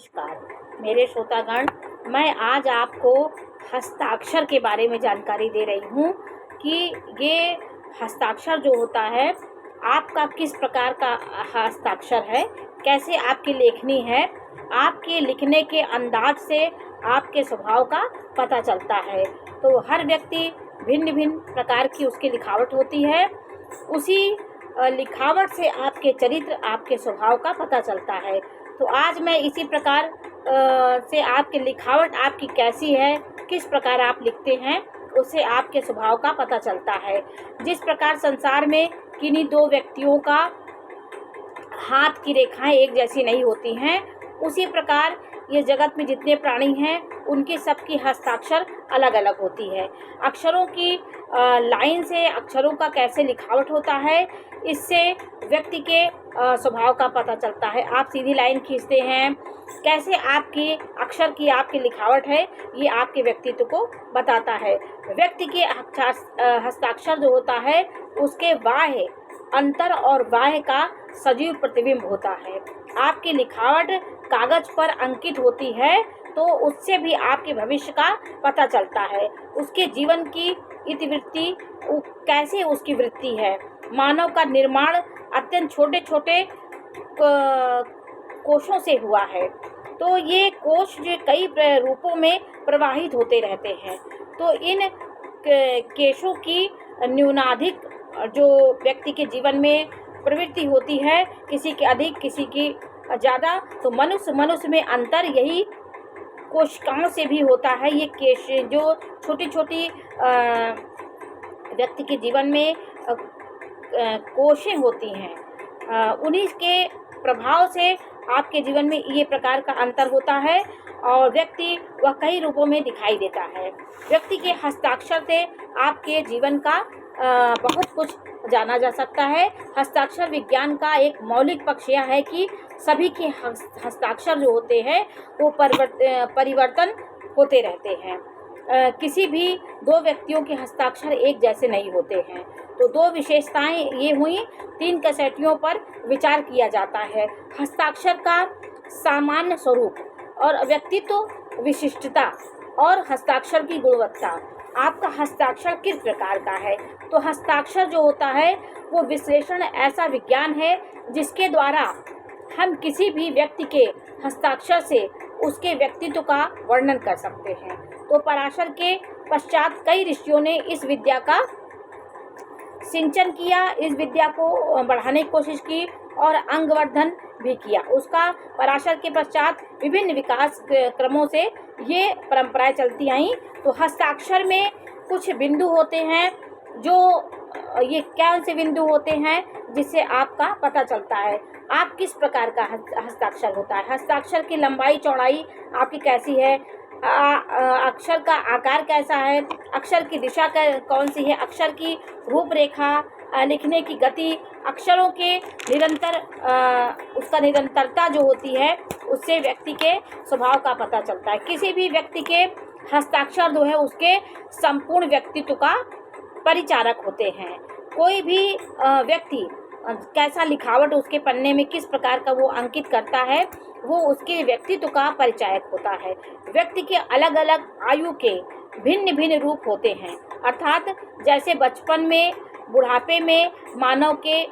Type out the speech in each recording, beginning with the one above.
नमस्कार मेरे श्रोतागण, मैं आज आपको हस्ताक्षर के बारे में जानकारी दे रही हूँ कि ये हस्ताक्षर जो होता है, आपका किस प्रकार का हस्ताक्षर है, कैसे आपकी लेखनी है, आपके लिखने के अंदाज से आपके स्वभाव का पता चलता है। तो हर व्यक्ति भिन्न भिन्न प्रकार की उसकी लिखावट होती है। उसी लिखावट से आपके चरित्र, आपके स्वभाव का पता चलता है। तो आज मैं इसी प्रकार से आपकी लिखावट आपकी कैसी है, किस प्रकार आप लिखते हैं, उससे आपके स्वभाव का पता चलता है। जिस प्रकार संसार में किन्हीं दो व्यक्तियों का हाथ की रेखाएं एक जैसी नहीं होती हैं, उसी प्रकार ये जगत में जितने प्राणी हैं उनकी सबकी हस्ताक्षर अलग अलग होती है। अक्षरों की लाइन से अक्षरों का कैसे लिखावट होता है, इससे व्यक्ति के स्वभाव का पता चलता है। आप सीधी लाइन खींचते हैं, कैसे आपकी अक्षर की आपकी लिखावट है, ये आपके व्यक्तित्व को बताता है। व्यक्ति के हस्ताक्षर जो होता है, उसके बाह्य, अंतर और बाह्य का सजीव प्रतिबिंब होता है। आपकी लिखावट कागज पर अंकित होती है तो उससे भी आपके भविष्य का पता चलता है। उसके जीवन की इतिवृत्ति, कैसे उसकी वृत्ति है। मानव का निर्माण अत्यंत छोटे छोटे कोशों से हुआ है। तो ये कोश जो कई रूपों में प्रवाहित होते रहते हैं। तो इन केशों की न्यूनाधिक जो व्यक्ति के जीवन में प्रवृत्ति होती है, किसी की अधिक, किसी की ज़्यादा, तो मनुष्य में अंतर यही कोशिकाओं से भी होता है। ये केश जो छोटी छोटी व्यक्ति के जीवन में कोशें होती हैं, उन्हीं के प्रभाव से आपके जीवन में ये प्रकार का अंतर होता है और व्यक्ति वह कई रूपों में दिखाई देता है। व्यक्ति के हस्ताक्षर से आपके जीवन का बहुत कुछ जाना जा सकता है। हस्ताक्षर विज्ञान का एक मौलिक पक्ष यह है कि सभी के हस्ताक्षर जो होते हैं वो परिवर्तन होते रहते हैं। किसी भी दो व्यक्तियों के हस्ताक्षर एक जैसे नहीं होते हैं। तो दो विशेषताएं ये हुई। 3 कसौटियों पर विचार किया जाता है। हस्ताक्षर का सामान्य स्वरूप और व्यक्तित्व विशिष्टता और हस्ताक्षर की गुणवत्ता। आपका हस्ताक्षर किस प्रकार का है। तो हस्ताक्षर जो होता है वो विश्लेषण ऐसा विज्ञान है जिसके द्वारा हम किसी भी व्यक्ति के हस्ताक्षर से उसके व्यक्तित्व का वर्णन कर सकते हैं। तो पराशर के पश्चात कई ऋषियों ने इस विद्या का सिंचन किया, इस विद्या को बढ़ाने की कोशिश की और अंगवर्धन भी किया। उसका पराशर के पश्चात विभिन्न विकास क्रमों से ये परंपराएं चलती आई। तो हस्ताक्षर में कुछ बिंदु होते हैं, जो ये कौन से बिंदु होते हैं जिससे आपका पता चलता है आप किस प्रकार का हस्ताक्षर होता है। हस्ताक्षर की लंबाई चौड़ाई आपकी कैसी है, अक्षर का आकार कैसा है, अक्षर की दिशा कौन सी है, अक्षर की रूपरेखा, लिखने की गति, अक्षरों के उसका निरंतरता जो होती है, उससे व्यक्ति के स्वभाव का पता चलता है। किसी भी व्यक्ति के हस्ताक्षर जो है उसके संपूर्ण व्यक्तित्व का परिचारक होते हैं। कोई भी व्यक्ति कैसा लिखावट उसके पन्ने में किस प्रकार का वो अंकित करता है, वो उसके व्यक्तित्व का परिचायक होता है। व्यक्ति के अलग अलग आयु के भिन्न भिन्न रूप होते हैं। अर्थात जैसे बचपन में, बुढ़ापे में मानव के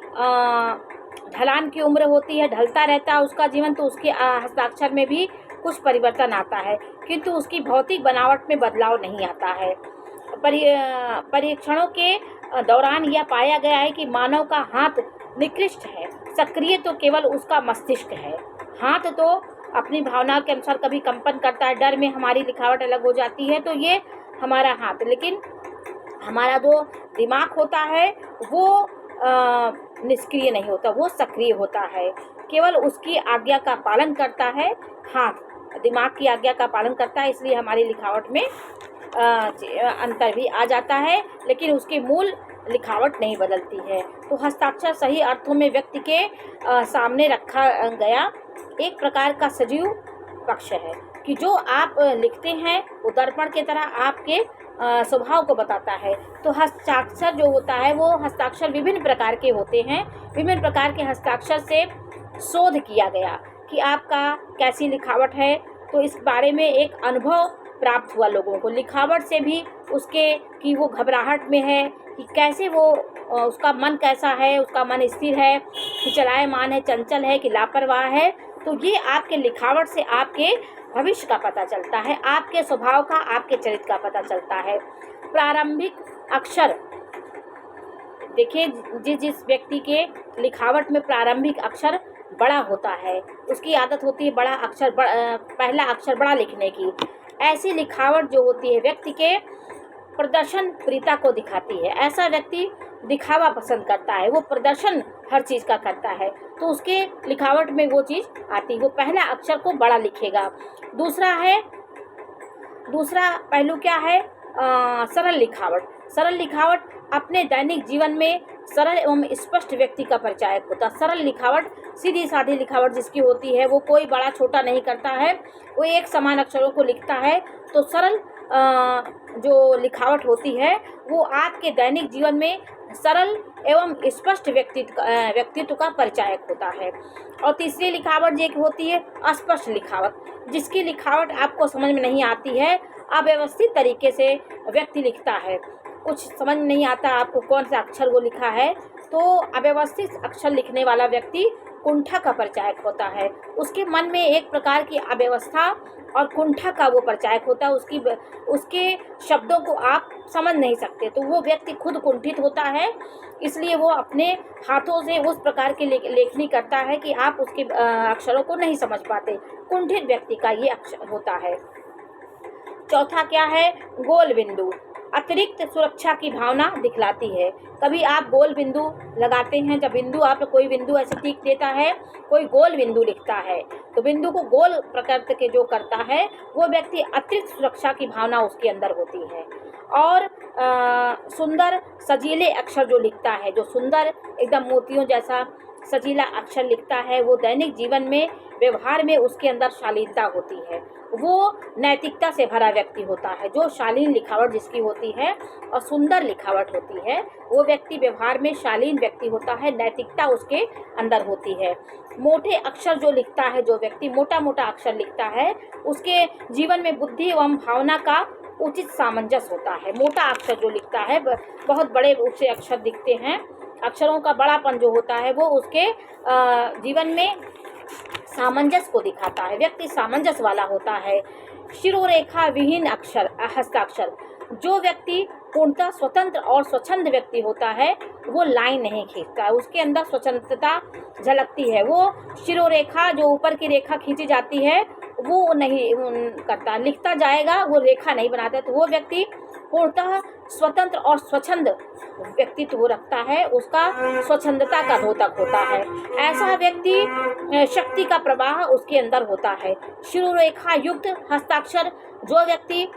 ढलान की उम्र होती है, ढलता रहता है उसका जीवन, तो उसके हस्ताक्षर में भी कुछ परिवर्तन आता है, किंतु उसकी भौतिक बनावट में बदलाव नहीं आता है। परीक्षणों के दौरान यह पाया गया है कि मानव का हाथ निकृष्ट है, सक्रिय तो केवल उसका मस्तिष्क है। हाथ तो अपनी भावना के अनुसार कभी कंपन करता है, डर में हमारी लिखावट अलग हो जाती है, तो ये हमारा हाथ। लेकिन हमारा जो दिमाग होता है वो निष्क्रिय नहीं होता, वो सक्रिय होता है, केवल उसकी आज्ञा का पालन करता है। हाथ दिमाग की आज्ञा का पालन करता है, इसलिए हमारी लिखावट में अंतर भी आ जाता है, लेकिन उसकी मूल लिखावट नहीं बदलती है। तो हस्ताक्षर सही अर्थों में व्यक्ति के सामने रखा गया एक प्रकार का सजीव पक्ष है कि जो आप लिखते हैं वो दर्पण की तरह आपके स्वभाव को बताता है। तो हस्ताक्षर जो होता है वो हस्ताक्षर विभिन्न प्रकार के होते हैं। विभिन्न प्रकार के हस्ताक्षर से शोध किया गया कि आपका कैसी लिखावट है, तो इस बारे में एक अनुभव प्राप्त हुआ लोगों को। लिखावट से भी उसके कि वो घबराहट में है कि कैसे वो उसका मन कैसा है, उसका मन स्थिर है कि चलायमान है, चंचल है कि लापरवाह है। तो ये आपके लिखावट से आपके भविष्य का पता चलता है, आपके स्वभाव का, आपके चरित्र का पता चलता है। प्रारंभिक अक्षर देखिए, जिस व्यक्ति के लिखावट में प्रारंभिक अक्षर बड़ा होता है, उसकी आदत होती है बड़ा अक्षर पहला अक्षर बड़ा लिखने की। ऐसी लिखावट जो होती है व्यक्ति के प्रदर्शन प्रियता को दिखाती है। ऐसा व्यक्ति दिखावा पसंद करता है, वो प्रदर्शन हर चीज़ का करता है, तो उसके लिखावट में वो चीज़ आती है, वो पहला अक्षर को बड़ा लिखेगा। दूसरा पहलू क्या है? सरल लिखावट। सरल लिखावट अपने दैनिक जीवन में सरल एवं स्पष्ट व्यक्ति का परिचायक होता है। सरल लिखावट, सीधी सादी लिखावट जिसकी होती है, वो कोई बड़ा छोटा नहीं करता है, वो एक समान अक्षरों को लिखता है। तो सरल जो लिखावट होती है वो आपके दैनिक जीवन में सरल एवं स्पष्ट व्यक्तित्व का परिचायक होता है। और तीसरी लिखावट जो होती है अस्पष्ट लिखावट, जिसकी लिखावट आपको समझ में नहीं आती है, अव्यवस्थित तरीके से व्यक्ति लिखता है, कुछ समझ नहीं आता आपको कौन सा अक्षर वो लिखा है, तो अव्यवस्थित अक्षर लिखने वाला व्यक्ति कुंठा का परिचायक होता है। उसके मन में एक प्रकार की अव्यवस्था और कुंठा का वो परिचायक होता है, उसके शब्दों को आप समझ नहीं सकते, तो वो व्यक्ति खुद कुंठित होता है, इसलिए वो अपने हाथों से उस प्रकार की लेखनी करता है कि आप उसके अक्षरों को नहीं समझ पाते। कुंठित व्यक्ति का ये अक्षर होता है। चौथा क्या है? गोल बिंदु। अतिरिक्त सुरक्षा की भावना दिखलाती है। कभी आप गोल बिंदु लगाते हैं, जब बिंदु आप कोई बिंदु ऐसे टिक देता है, कोई गोल बिंदु लिखता है, तो बिंदु को गोल प्रकृति के जो करता है वो व्यक्ति अतिरिक्त सुरक्षा की भावना उसके अंदर होती है। और सुंदर सजीले अक्षर जो लिखता है, जो सुंदर एकदम मोतियों जैसा सजीला अक्षर लिखता है, वो दैनिक जीवन में व्यवहार में उसके अंदर शालीनता होती है, वो नैतिकता से भरा व्यक्ति होता है। जो शालीन लिखावट जिसकी होती है और सुंदर लिखावट होती है, वो व्यक्ति व्यवहार में शालीन व्यक्ति होता है, नैतिकता उसके अंदर होती है। मोटे अक्षर जो लिखता है, जो व्यक्ति मोटा मोटा अक्षर लिखता है, उसके जीवन में बुद्धि एवं भावना का उचित सामंजस्य होता है। मोटा अक्षर जो लिखता है, बहुत बड़े ऊंचे अक्षर दिखते हैं, अक्षरों का बड़ापन जो होता है वो उसके जीवन में सामंजस्य को दिखाता है, व्यक्ति सामंजस्य वाला होता है। शिरोरेखा विहीन अक्षर हस्ताक्षर, जो व्यक्ति पूर्णतः स्वतंत्र और स्वच्छंद व्यक्ति होता है, वो लाइन नहीं खींचता है, उसके अंदर स्वतंत्रता झलकती है। वो शिरोरेखा जो ऊपर की रेखा खींची जाती है वो नहीं करता, लिखता जाएगा, वो रेखा नहीं बनाता, तो वो व्यक्ति पूर्णतः स्वतंत्र और स्वच्छंद व्यक्तित्व वो रखता है, उसका स्वच्छंदता का द्योतक होता है। ऐसा व्यक्ति शक्ति का प्रवाह उसके अंदर होता है। शिरोरेखा युक्त हस्ताक्षर, जो व्यक्ति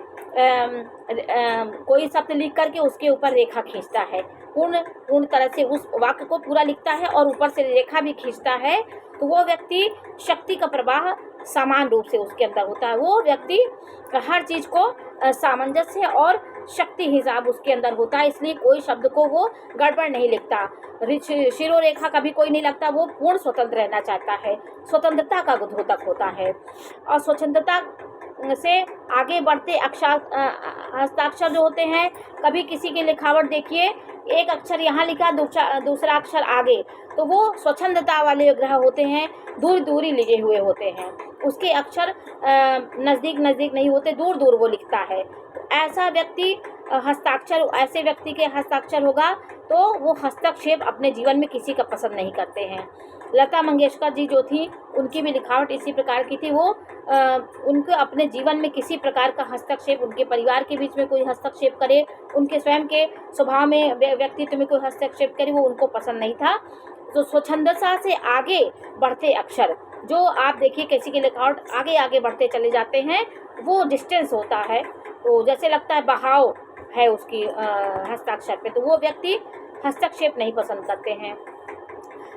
कोई शब्द लिख करके उसके ऊपर रेखा खींचता है, पूर्ण तरह से उस वाक्य को पूरा लिखता है और ऊपर से रेखा भी खींचता है, तो वो व्यक्ति शक्ति का प्रवाह समान रूप से उसके अंदर होता है। वो व्यक्ति हर चीज़ को सामंजस्य और शक्ति हिसाब उसके अंदर होता है, इसलिए कोई शब्द को वो गड़बड़ नहीं लिखता। शिरोरेखा कभी कोई नहीं लगता, वो पूर्ण स्वतंत्र रहना चाहता है, स्वतंत्रता का द्योतक होता है। और स्वतंत्रता से आगे बढ़ते हस्ताक्षर जो होते हैं, कभी किसी की लिखावट देखिए, एक अक्षर यहाँ लिखा, दूसरा अक्षर आगे, तो वो स्वच्छंदता वाले ग्रह होते हैं, दूर दूरी लिखे हुए होते हैं, उसके अक्षर नज़दीक नज़दीक नहीं होते, दूर दूर वो लिखता है। ऐसा व्यक्ति हस्ताक्षर, ऐसे व्यक्ति के हस्ताक्षर होगा तो वो हस्तक्षेप अपने जीवन में किसी का पसंद नहीं करते हैं। लता मंगेशकर जी जो थी, उनकी भी लिखावट इसी प्रकार की थी। वो उनको अपने जीवन में किसी प्रकार का हस्तक्षेप, उनके परिवार के बीच में कोई हस्तक्षेप करे, उनके स्वयं के स्वभाव में, व्यक्तित्व में कोई हस्तक्षेप करे, वो उनको पसंद नहीं था। तो स्वच्छंदता से आगे बढ़ते अक्षर, जो आप देखिए किसी की लिखावट आगे आगे बढ़ते चले जाते हैं, वो डिस्टेंस होता है, तो जैसे लगता है बहाव है उसकी हस्ताक्षर पे, तो वो व्यक्ति हस्तक्षेप नहीं पसंद करते हैं।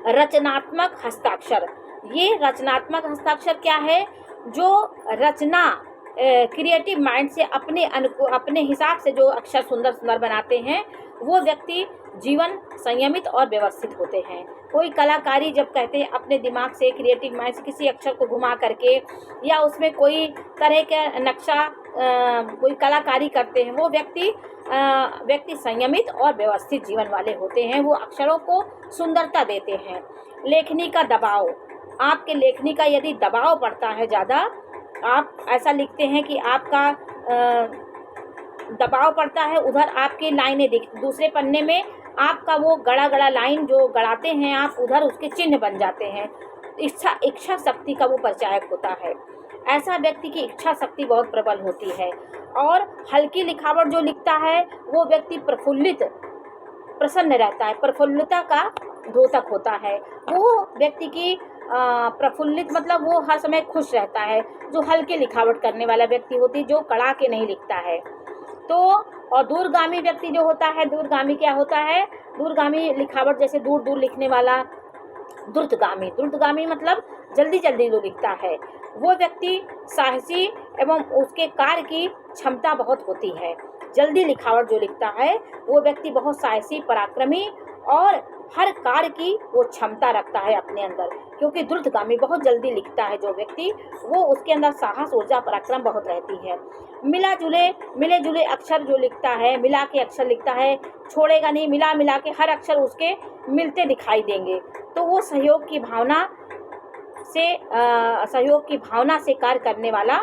रचनात्मक हस्ताक्षर, ये रचनात्मक हस्ताक्षर क्या है? जो रचना, क्रिएटिव माइंड से अपने हिसाब से जो अक्षर सुंदर सुंदर बनाते हैं, वो व्यक्ति जीवन संयमित और व्यवस्थित होते हैं। कोई कलाकारी जब कहते हैं अपने दिमाग से, क्रिएटिव माइंड से किसी अक्षर को घुमा करके या उसमें कोई तरह का नक्शा कोई कलाकारी करते हैं, वो व्यक्ति संयमित और व्यवस्थित जीवन वाले होते हैं। वो अक्षरों को सुंदरता देते हैं। लेखनी का दबाव, आपके लेखनी का यदि दबाव पड़ता है ज़्यादा, आप ऐसा लिखते हैं कि आपका दबाव पड़ता है, उधर आपकी लाइनें दूसरे पन्ने में आपका वो गड़ा लाइन जो गड़ाते हैं आप, उधर उसके चिन्ह बन जाते हैं। इच्छा शक्ति का वो परिचायक होता है। ऐसा व्यक्ति की इच्छा शक्ति बहुत प्रबल होती है। और हल्की लिखावट जो लिखता है वो व्यक्ति प्रसन्न रहता है, प्रफुल्लता का द्योतक होता है। वो व्यक्ति की प्रफुल्लित मतलब वो हर समय खुश रहता है। जो हल्की लिखावट करने वाला व्यक्ति होती है, जो कड़ा के नहीं लिखता है। तो और दूरगामी व्यक्ति जो होता है, दूरगामी क्या होता है, दूरगामी लिखावट जैसे दूर दूर लिखने वाला द्रुतगामी मतलब जल्दी जल्दी जो लिखता है, वो व्यक्ति साहसी एवं उसके कार्य की क्षमता बहुत होती है। जल्दी लिखावट जो लिखता है वो व्यक्ति बहुत साहसी, पराक्रमी और हर कार्य की वो क्षमता रखता है अपने अंदर, क्योंकि द्रुतगामी बहुत जल्दी लिखता है जो व्यक्ति, वो उसके अंदर साहस, ऊर्जा, पराक्रम बहुत रहती है। मिले जुले अक्षर जो लिखता है, मिला के अक्षर लिखता है, छोड़ेगा नहीं, मिला के हर अक्षर उसके मिलते दिखाई देंगे। तो वो सहयोग की भावना से कार्य करने वाला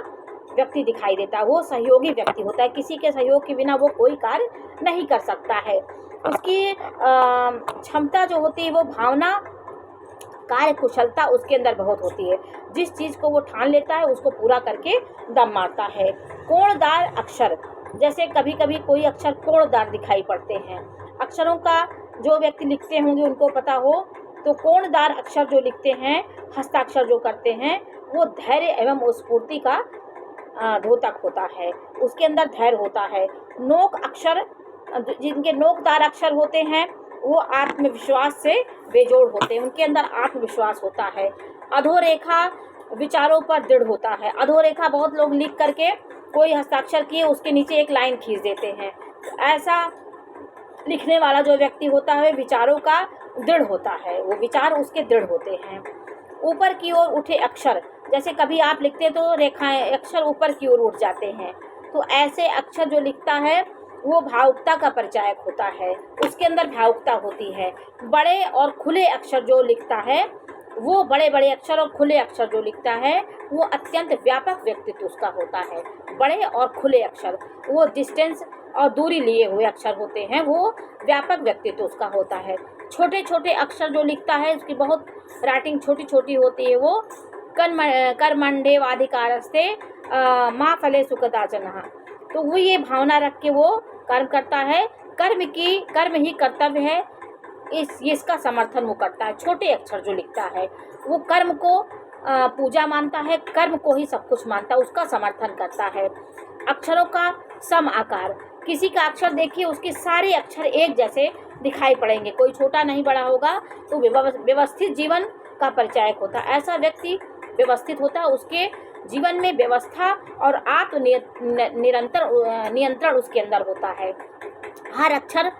व्यक्ति दिखाई देता है। वो सहयोगी व्यक्ति होता है, किसी के सहयोग के बिना वो कोई कार्य नहीं कर सकता है। उसकी क्षमता जो होती है वो भावना, कार्य कुशलता उसके अंदर बहुत होती है। जिस चीज़ को वो ठान लेता है उसको पूरा करके दम मारता है। कोणदार अक्षर, जैसे कभी कभी कोई अक्षर कोणदार दिखाई पड़ते हैं। अक्षरों का जो व्यक्ति लिखते होंगे उनको पता हो, तो कोणदार अक्षर जो लिखते हैं, हस्ताक्षर जो करते हैं, वो धैर्य एवं स्फूर्ति का द्योतक होता है। उसके अंदर धैर्य होता है। नोक अक्षर, जिनके नोकदार अक्षर होते हैं, वो आत्मविश्वास से बेजोड़ होते हैं, उनके अंदर आत्मविश्वास होता है। अधोरेखा विचारों पर दृढ़ होता है। अधोरेखा बहुत लोग लिख करके कोई हस्ताक्षर किए उसके नीचे एक लाइन खींच देते हैं। तो ऐसा लिखने वाला जो व्यक्ति होता है विचारों का दृढ़ होता है, वो विचार उसके दृढ़ होते हैं। ऊपर की ओर उठे अक्षर, जैसे कभी आप लिखते तो रेखाएं अक्षर ऊपर की ओर उठ जाते हैं, तो ऐसे अक्षर जो लिखता है वो भावुकता का परिचायक होता है, उसके अंदर भावुकता होती है। बड़े और खुले अक्षर जो लिखता है, वो बड़े अक्षर और खुले अक्षर जो लिखता है वो अत्यंत व्यापक व्यक्तित्व उसका होता है। बड़े और खुले अक्षर, वो डिस्टेंस और दूरी लिए हुए अक्षर होते हैं, वो व्यापक व्यक्तित्व उसका होता है। छोटे छोटे अक्षर जो लिखता है उसकी बहुत राइटिंग छोटी छोटी होती है। वो कर्मण्डे वाधिकारस्ते माँ फले सुखदाचनः, तो वो ये भावना रख के वो कर्म करता है। कर्म ही कर्तव्य है, इसका समर्थन वो करता है। छोटे अक्षर जो लिखता है वो कर्म को पूजा मानता है, कर्म को ही सब कुछ मानता है, उसका समर्थन करता है। अक्षरों का सम आकार, किसी का अक्षर देखिए उसके सारे अक्षर एक जैसे दिखाई पड़ेंगे, कोई छोटा नहीं बड़ा होगा, तो व्यवस्थित जीवन का परिचायक होता है। ऐसा व्यक्ति व्यवस्थित होता है, उसके जीवन में व्यवस्था और आत्म नियंत्रण उसके अंदर होता है। हर अक्षर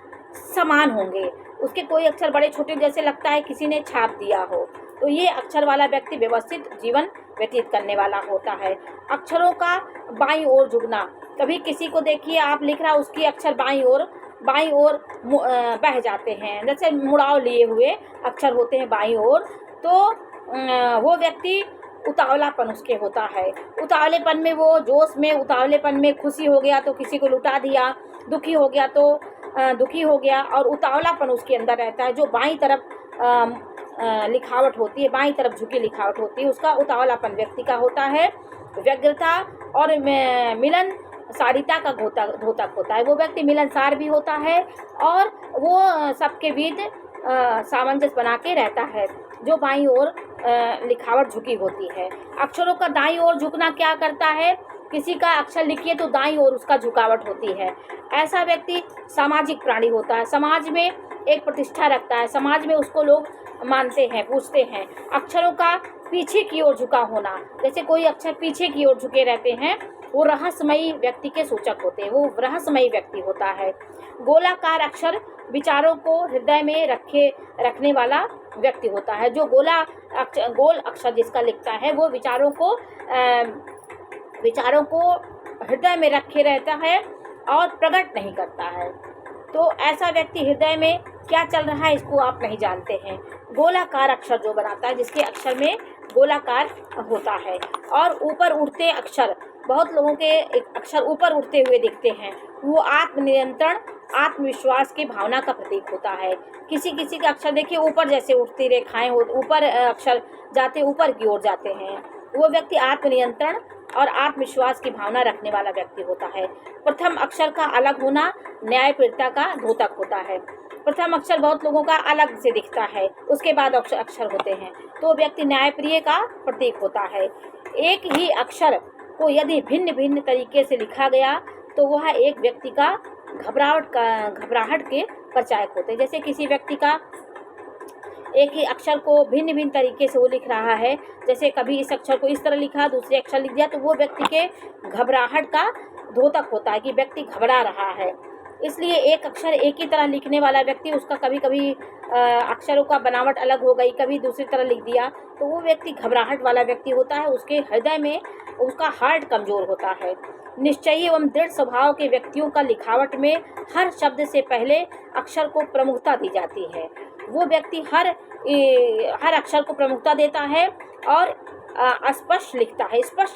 समान होंगे, उसके कोई अक्षर बड़े छोटे जैसे लगता है किसी ने छाप दिया हो, तो ये अक्षर वाला व्यक्ति व्यवस्थित जीवन व्यतीत करने वाला होता है। अक्षरों का बाईं ओर झुकना, कभी किसी को देखिए आप लिख रहा, उसकी अक्षर बाईं ओर बह जाते हैं, जैसे मुड़ाव लिए हुए अक्षर होते हैं बाईं ओर, तो वो व्यक्ति उतावलापन उसके होता है। उतावलेपन में वो जोश में, उतावलेपन में खुशी हो गया तो किसी को लुटा दिया, दुखी हो गया तो दुखी हो गया, और उतावलापन उसके अंदर रहता है। जो बाईं तरफ लिखावट होती है, बाईं तरफ झुकी लिखावट होती है, उसका उतावलापन व्यक्ति का होता है। व्यग्रता और मिलनसारिता का द्योतक होता है, वो व्यक्ति मिलनसार भी होता है और वो सबके बीच सामंजस्य बना के रहता है। जो बाईं ओर लिखावट झुकी होती है। अक्षरों का दाईं ओर झुकना क्या करता है, किसी का अक्षर लिखिए तो दाईं ओर उसका झुकावट होती है। ऐसा व्यक्ति सामाजिक प्राणी होता है, समाज में एक प्रतिष्ठा रखता है, समाज में उसको लोग मानते हैं, पूछते हैं। अक्षरों का पीछे की ओर झुका होना, जैसे कोई अक्षर पीछे की ओर झुके रहते हैं, वो रहस्यमयी व्यक्ति के सूचक होते हैं, वो रहस्यमयी व्यक्ति होता है। गोलाकार अक्षर विचारों को हृदय में रखने वाला व्यक्ति होता है। जो गोल अक्षर जिसका लिखता है वो विचारों को हृदय में रखे रहता है और प्रकट नहीं करता है। तो ऐसा व्यक्ति हृदय में क्या चल रहा है इसको आप नहीं जानते हैं। गोलाकार अक्षर जो बनाता है, जिसके अक्षर में गोलाकार होता है। और ऊपर उठते अक्षर, बहुत लोगों के एक अक्षर ऊपर उठते हुए दिखते हैं, वो आत्मनियंत्रण, आत्मविश्वास की भावना का प्रतीक होता है। किसी किसी का अक्षर देखिए ऊपर जैसे उठती रेखाएं हो, ऊपर अक्षर जाते ऊपर की ओर जाते हैं, वो व्यक्ति आत्मनियंत्रण और आत्मविश्वास की भावना रखने वाला व्यक्ति होता है। प्रथम अक्षर का अलग होना न्यायप्रियता का द्योतक होता है। प्रथम अक्षर बहुत लोगों का अलग से दिखता है, उसके बाद अक्षर होते हैं, तो व्यक्ति न्यायप्रिय का प्रतीक होता है। एक ही अक्षर को यदि भिन्न भिन्न तरीके से लिखा गया तो वह एक व्यक्ति का घबराहट के प्रचायक होते हैं। जैसे किसी व्यक्ति का एक ही अक्षर को भिन्न भिन्न तरीके से वो लिख रहा है, जैसे कभी इस अक्षर को इस तरह लिखा, दूसरे अक्षर लिख दिया, तो वो व्यक्ति के घबराहट का द्योतक होता है कि व्यक्ति घबरा रहा है। इसलिए एक अक्षर एक ही तरह लिखने वाला व्यक्ति, उसका कभी कभी अक्षरों का बनावट अलग हो गई, कभी दूसरी तरह लिख दिया, तो वो व्यक्ति घबराहट वाला व्यक्ति होता है। उसके हृदय में उसका हार्ट कमज़ोर होता है। निश्चयी एवं दृढ़ स्वभाव के व्यक्तियों का लिखावट में हर शब्द से पहले अक्षर को प्रमुखता दी जाती है। वो व्यक्ति हर अक्षर को प्रमुखता देता है और स्पष्ट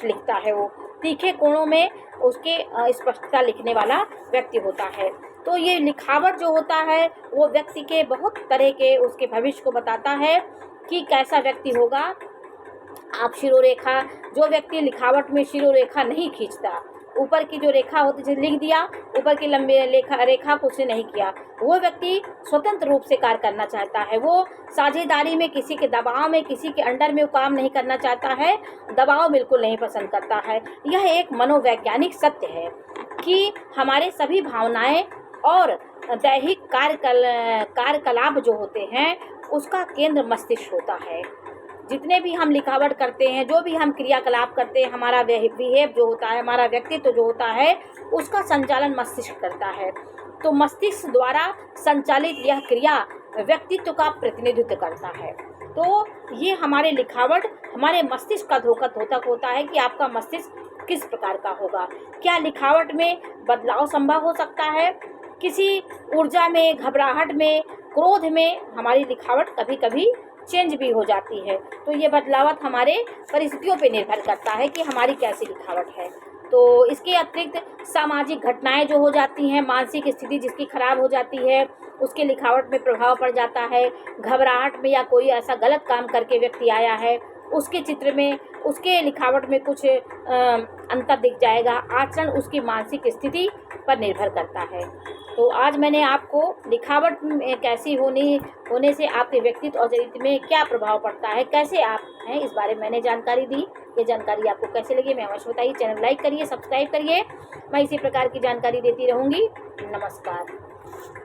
लिखता है। वो तीखे कोणों में उसके स्पष्टता लिखने वाला व्यक्ति होता है। तो ये लिखावट जो होता है वो व्यक्ति के बहुत तरह के उसके भविष्य को बताता है कि कैसा व्यक्ति होगा। आप शिरोरेखा, जो व्यक्ति लिखावट में शिरोरेखा नहीं खींचता, ऊपर की जो रेखा होती है लिख दिया, ऊपर की लंबी रेखा को उसने नहीं किया, वो व्यक्ति स्वतंत्र रूप से कार्य करना चाहता है। वो साझेदारी में, किसी के दबाव में, किसी के अंडर में वो काम नहीं करना चाहता है, दबाव बिल्कुल नहीं पसंद करता है। यह एक मनोवैज्ञानिक सत्य है कि हमारे सभी भावनाएं और दैहिक कार्यकलाप जो होते हैं उसका केंद्र मस्तिष्क होता है। जितने भी हम लिखावट करते हैं, जो भी हम क्रियाकलाप करते हैं, हमारा बिहेव जो होता है, हमारा व्यक्तित्व जो होता है, उसका संचालन मस्तिष्क करता है। तो मस्तिष्क द्वारा संचालित यह क्रिया व्यक्तित्व का प्रतिनिधित्व करता है। तो ये हमारे लिखावट हमारे मस्तिष्क का द्योतक होता है कि आपका मस्तिष्क किस प्रकार का होगा। क्या लिखावट में बदलाव संभव हो सकता है? किसी ऊर्जा में, घबराहट में, क्रोध में हमारी लिखावट कभी कभी चेंज भी हो जाती है। तो ये बदलावत हमारे परिस्थितियों पे निर्भर करता है कि हमारी कैसी लिखावट है। तो इसके अतिरिक्त सामाजिक घटनाएं जो हो जाती हैं, मानसिक स्थिति जिसकी खराब हो जाती है, उसके लिखावट में प्रभाव पड़ जाता है। घबराहट में या कोई ऐसा गलत काम करके व्यक्ति आया है, उसके चित्र में, उसके लिखावट में कुछ अंतर दिख जाएगा। आचरण उसकी मानसिक स्थिति पर निर्भर करता है। तो आज मैंने आपको लिखावट कैसी होने से आपके व्यक्तित्व और चरित्र में क्या प्रभाव पड़ता है, कैसे आप हैं, इस बारे में मैंने जानकारी दी। ये जानकारी आपको कैसे लगी मैं अवश्य बताइए। चैनल लाइक करिए, सब्सक्राइब करिए। मैं इसी प्रकार की जानकारी देती रहूँगी। नमस्कार।